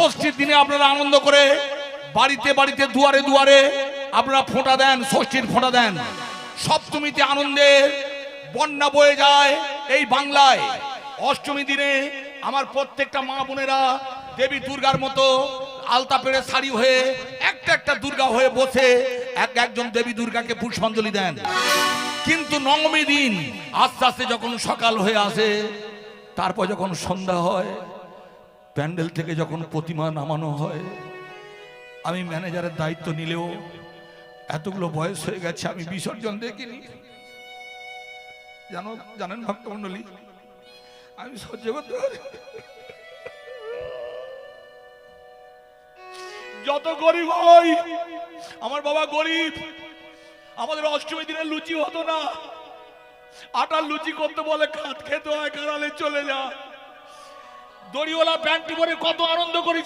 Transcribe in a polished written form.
ষষ্ঠীর দিনে আপনারা আনন্দ করে বাড়িতে বাড়িতে দুয়ারে দুয়ারে আপনারা ফোঁটা দেন, ষষ্ঠীর ফোঁটা দেন। সপ্তমীতে আনন্দের বন্যা বয়ে যায় এই বাংলায়। অষ্টমী দিনে আমার প্রত্যেকটা মা বোনেরা দেবী দুর্গার মতো আলতা পেড়ে শাড়ি হয়ে একটা একটা দুর্গা হয়ে বসে একজন দেবী দুর্গাকে পুষ্পাঞ্জলি দেন। কিন্তু নবমী দিন আস্তে আস্তে যখন সকাল হয়ে আসে, তারপর যখন সন্ধ্যা হয়, প্যান্ডেল থেকে যখন প্রতিমা নামানো হয়, আমি ম্যানেজারের দায়িত্ব নিলেও এতগুলো বয়স হয়ে গেছে আমি বিসর্জন দেখিনি। জানেন ভক্তমণ্ডলী, আমি সহ্য করতে পারি। যত গরিব হই, আমার বাবা গরিব, আমাদের অষ্টমী দিনে লুচি হতো না, আটার লুচি করতে বলে খাত খেতে হয়, কারালে চলে যা। দড়িওয়ালা প্যান্ট পরে কত আনন্দ করি।